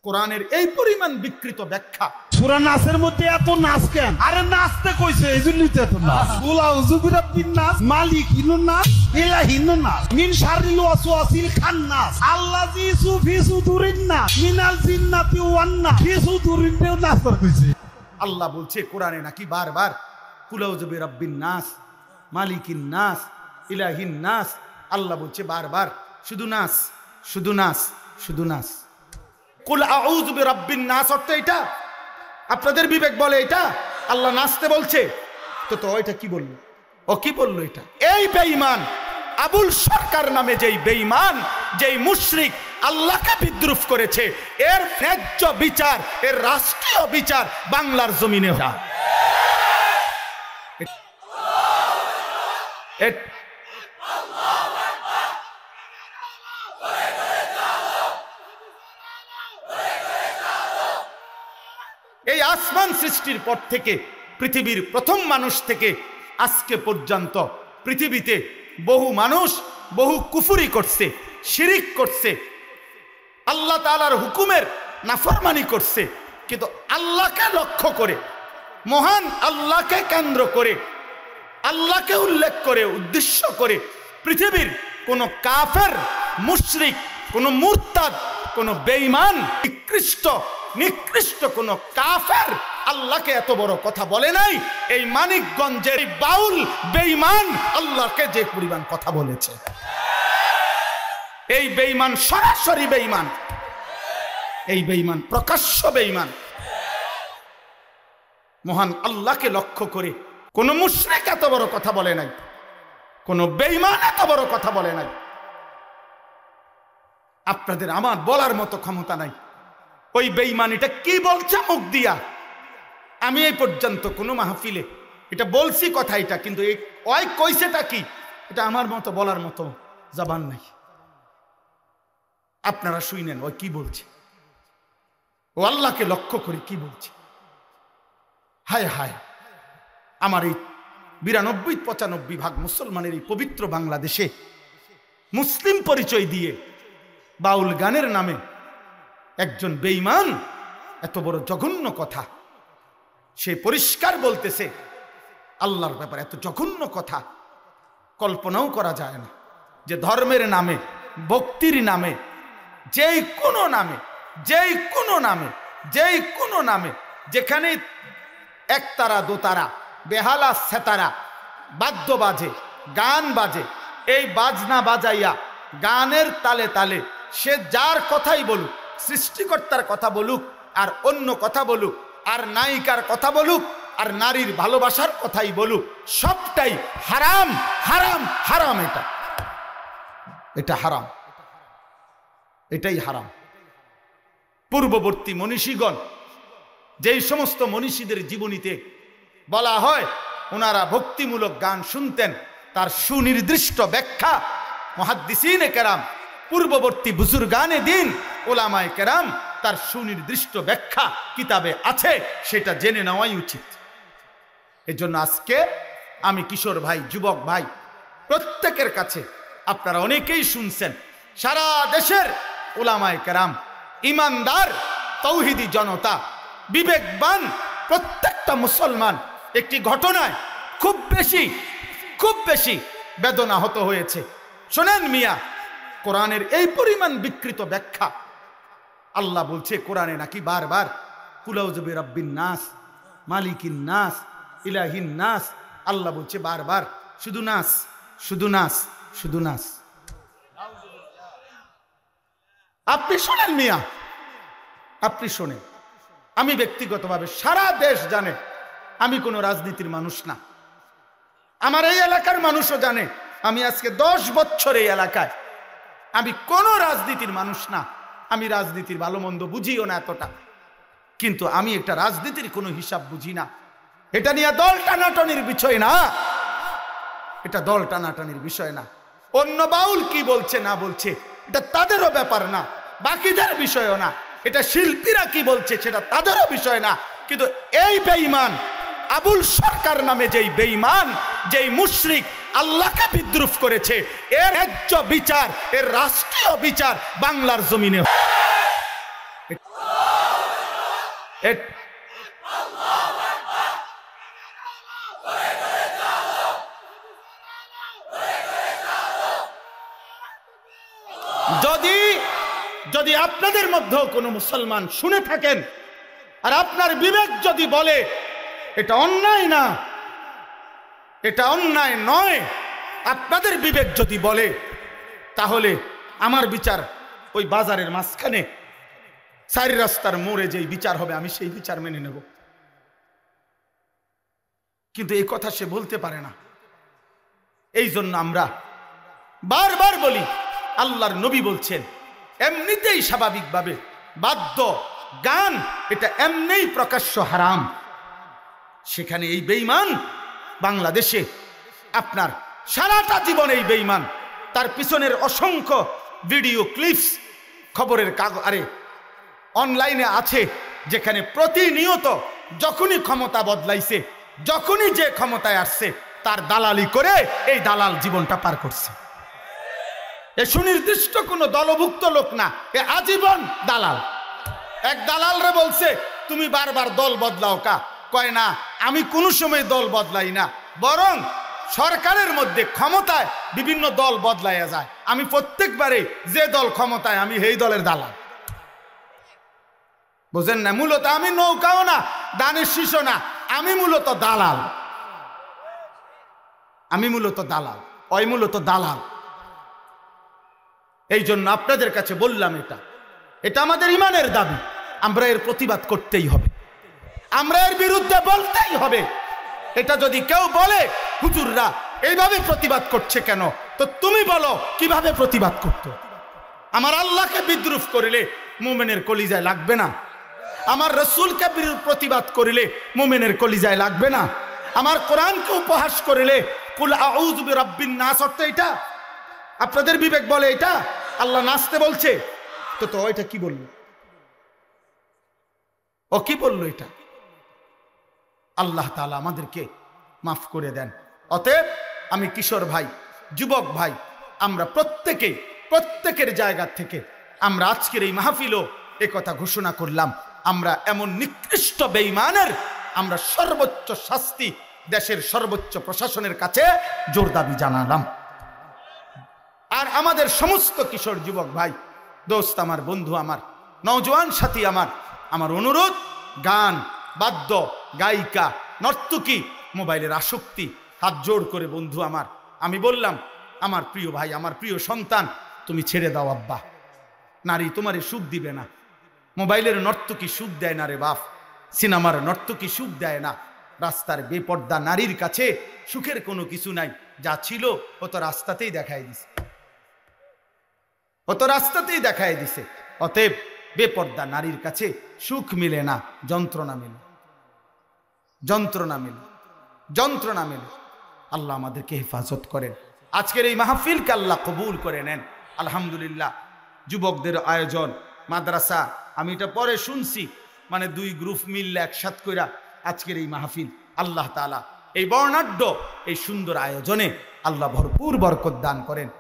কোরআনের এই পরিমাণ বিকৃত ব্যাখ্যা। সূরা নাসের মধ্যে এত নাচ কেন? আরে নাচতে কইছে এইজন্যই তো এত নাচ। কুল আউযু বিরাব্বিন নাস, মালিকিন নাস, ইলাহিন নাস, মিন শাররিল ওয়াসওয়াসিল খান্নাস, আল্লাযী ফি সুদুরিন নাস, মিনাল জিন্নাতি ওয়ান নাস, ফি সুদুরিন নাস কইছে। আল্লাহ বলছে কোরআনে নাকি বারবার কুল আউযু বিরাব্বিন নাস, মালিকিন নাস, ইলাহিন নাস। আল্লাহ বলছে বারবার শুধু নাস, শুধু নাস, শুধু নাস। কুল আউযু বিরাব্বিন নাস অর্থ এটা? আপনাদের বিবেক বলে এটা আল্লাহ নাচতে বলছে? তো এটা কি বললো? ও কি বললো? এটা এই বেঈমান আবুল সরকার নামে যেই বেঈমান, যেই মুশরিক আল্লাহকে বিদ্রুপ করেছে, এর ন্যায্য বিচার, এর রাষ্ট্রীয় বিচার বাংলার জমিনে হয়। এই আসমান সৃষ্টির পর থেকে পৃথিবীর প্রথম মানুষ থেকে আজকে পর্যন্ত পৃথিবীতে বহু মানুষ বহু কুফরি করছে, শিরিক করছে, আল্লাহ তাআলার হুকুমের নাফরমানি করছে। কিন্তু আল্লাহকে লক্ষ্য করে, মহান আল্লাহকে কেন্দ্র করে, আল্লাহকে উল্লেখ করে, উদ্দেশ্য করে পৃথিবীর কোন কাফের, মুশরিক, কোন মুরতাদ, কোন বেঈমান, নিকৃষ্ট কোন কাফের আল্লাহকে এত বড় কথা বলে নাই। এই মানিকগঞ্জের বাউল বেঈমান আল্লাহকে যে পরিমাণ কথা বলেছে, এই বেঈমান সরাসরি বেঈমান, এই বেঈমান প্রকাশ্য বেঈমান। মহান আল্লাহকে লক্ষ্য করে কোন মুশরিক এত বড় কথা বলে নাই, কোন বেঈমান এত বড় কথা বলে নাই। আপনাদের আমার বলার মতো ক্ষমতা নাই ওই বেঈমান এটা কি বলছে মুখ দিয়া। আমি এই পর্যন্ত কোনো মাহফিলে এটা বলছি কথা এটা, কিন্তু ওই কইছেটা কি এটা আমার মতো বলার মতো জবান নাই। আপনারা শুনেন ওই কি বলছে, ও আল্লাহকে লক্ষ্য করে কি বলছে। হায় হায়, আমার এই 92-95 ভাগ মুসলমানের এই পবিত্র বাংলাদেশে মুসলিম পরিচয় দিয়ে বাউল গানের নামে একজন বেঈমান এত বড় জঘন্য কথা, সে পরিষ্কার বলতেছে আল্লাহর ব্যাপারে এত জঘন্য কথা কল্পনাও করা যায় না। যে ধর্মের নামে, ভক্তির নামে, যেই কোনো নামে, যেই কোনো নামে, যেই কোনো নামে, যেখানে একতারা দোতারা, বেহালা সেতারা, বাদ্য বাজে, গান বাজে, এই বাজনা বাজাইয়া গানের তালে তালে সে যার কথাই বলুক, সৃষ্টিকর্তার কথা বলুক, আর অন্য কথা বলুক, আর নায়িকার কথা বলুক, আর নারীর ভালোবাসার কথাই বলুক, সবটাই হারাম, হারাম, হারাম। এটা হারাম, এটাই হারাম। পূর্ববর্তী মনীষীগণ, যেই সমস্ত মনীষীদের জীবনীতে বলা হয় ওনারা ভক্তিমূলক গান শুনতেন, তার সুনির্দিষ্ট ব্যাখ্যা মুহাদ্দিসিনে কেরাম, পূর্ববর্তী বুজুর্গানে দিন, ওলামায়ে কেরাম, তার সুনির্দিষ্ট ব্যাখ্যা কিতাবে আছে, সেটা জেনে নেওয়াই উচিত। এজন্য আজকে আমি কিশোর ভাই, যুবক ভাই, প্রত্যেকের কাছে, আপনারা অনেকেই শুনছেন, সারা দেশের ওলামায়ে কেরাম, ইমানদার তৌহিদি জনতা, বিবেকবান প্রত্যেকটা মুসলমান একটি ঘটনায় খুব বেশি বেদনাহত হয়েছে। শোনেন মিয়া, কোরআনের এই পরিমাণ বিকৃত ব্যাখ্যা। আল্লাহ বলছে কোরআনে নাকি বারবার কুল আউযু বিরাব্বিন নাস, মালিকিন নাস, ইলাহিন নাস। আল্লাহ বলছে বারবার শুধু নাস, শুধু নাস, শুধু নাস। আপনি শোনেন মিয়া, আপনি শোনেন। আমি ব্যক্তিগতভাবে সারা দেশ জানে আমি কোনো রাজনীতির মানুষ না, আমার এই এলাকার মানুষও জানে আমি আজকে 10 বছর এই এলাকায়, আমি কোনো রাজনীতির মানুষ না। আমি রাজনীতির ভালো মন্দ বুঝিও না এতটা, কিন্তু আমি একটা রাজনীতির কোনো হিসাব বুঝি না। এটা নিয়ে দল টানাটানির বিষয় না, এটা দল টানাটানির বিষয় না। অন্য বাউল কি বলছে না বলছে এটা তাদেরও ব্যাপার না, বাকিদের বিষয়ও না। এটা শিল্পীরা কি বলছে সেটা তাদেরও বিষয় না। কিন্তু এই বেঈমান আবুল সরকার নামে যেই বেঈমান, যেই মুশরিক আল্লাহকে বিদ্রুপ করেছে, এর ন্যায্য বিচার, এর রাষ্ট্রীয় বিচার বাংলার জমিনে। যদি যদি আপনাদের মধ্যেও কোনো মুসলমান শুনে থাকেন আর আপনার বিবেক যদি বলে এটা অন্যায় না, এটা অন্যায় নয়, আপনাদের বিবেক যদি বলে, তাহলে আমার বিচার ওই বাজারের মাঝখানে চারি রাস্তার মোড়ে যেই বিচার হবে আমি সেই বিচার মেনে নেব। কিন্তু এই কথা সে বলতে পারে না। এই জন্য আমরা বারবার বলি, আল্লাহর নবী বলছেন এমনিতেই স্বাভাবিকভাবে বাদ্য গান এটা এমনিই প্রকাশ্য হারাম। সেখানে এই বেঈমান বাংলাদেশে আপনার সারাটা জীবন এই বেঈমান, তার পিছনের অসংখ্য ভিডিও ক্লিপস খবরের কাগজ আরে অনলাইনে আছে, যেখানে প্রতিনিয়ত যখনই ক্ষমতা বদলাইছে, যখনই যে ক্ষমতায় আসছে তার দালালি করে এই দালাল জীবনটা পার করছে। এ সুনির্দিষ্ট কোনো দলভুক্ত লোক না, এ আজীবন দালাল। এক দালালরে বলছে তুমি বারবার দল বদলাও কা, কয় না আমি কোনো সময় দল বদলাই না, বরং সরকারের মধ্যে ক্ষমতায় বিভিন্ন দল বদলাইয়া যায়, আমি প্রত্যেকবারে যে দল ক্ষমতায় আমি সেই দলের দালাল। বুঝেন না? মূলত আমি নৌকাও না, দানের শীষও না, আমি মূলত দালাল। আমি মূলত দালাল, ওই মূলত দালাল। এই জন্য আপনাদের কাছে বললাম, এটা আমাদের ইমানের দাবি, আমরা এর প্রতিবাদ করতেই হবে, আমরা এর বিরুদ্ধে বলতেই হবে। এটা যদি কেউ বলে হুজুররা এইভাবে প্রতিবাদ করছে কেন, তো তুমি বলো কিভাবে প্রতিবাদ করতে। আমার আল্লাহকে বিদ্রুপ করিলে মুমিনের কলিজায় লাগবে না? আমার রসুলকে প্রতিবাদ করিলে মুমিনের কলিজায় লাগবে না? আমার কোরআনকে উপহাস করিলে কুল আউযু বিরাব্বিন নাস অর্থ এটা? আপনাদের বিবেক বলে এটা আল্লাহ নাচতে বলছে? তো এটা কি বললো? ও কি বললো? এটা আল্লাহ তাআলা আমাদেরকে মাফ করে দেন। অতএব আমি কিশোর ভাই, যুবক ভাই, আমরা প্রত্যেকের জায়গা থেকে আমরা আজকের এই মাহফিলও একথা ঘোষণা করলাম, আমরা এমন নিকৃষ্ট বেঈমানের আমরা সর্বোচ্চ শাস্তি দেশের সর্বোচ্চ প্রশাসনের কাছে জোর দাবি জানালাম। আর আমাদের সমস্ত কিশোর যুবক ভাই, দোস্ত আমার, বন্ধু আমার, নওজোয়ান সাথী আমার অনুরোধ, গান, বাদ্য, গায়িকা, নর্তকী, মোবাইলের আসক্তি, হাত জোড় করে বন্ধু আমার আমি বললাম, আমার প্রিয় ভাই, আমার প্রিয় সন্তান, তুমি ছেড়ে দাও আব্বা। নারী তোমারে সুখ দিবে না, মোবাইলের নর্তকী সুখ দেয় না রে বাপ, সিনেমার নর্তকী সুখ দেয় না। রাস্তার বেপর্দা নারীর কাছে সুখের কোনো কিছু নাই, যা ছিল ও তো রাস্তাতেই দেখাই দিছে, অতএব বেপর্দা নারীর কাছে সুখ মিলে না, যন্ত্রণা মিলে। আল্লাহ আমাদেরকে হেফাজত করেন। আজকের এই মাহফিলকে আল্লাহ কবুল করে নেন। আলহামদুলিল্লাহ, যুবকদের আয়োজন, মাদ্রাসা, আমি এটা পরে শুনছি, মানে 2 গ্রুপ মিললে একসাথ কইরা আজকের এই মাহফিল, আল্লাহ তাআলা এই বর্ণাঢ্য এই সুন্দর আয়োজনে আল্লাহ ভরপুর বরকত দান করেন।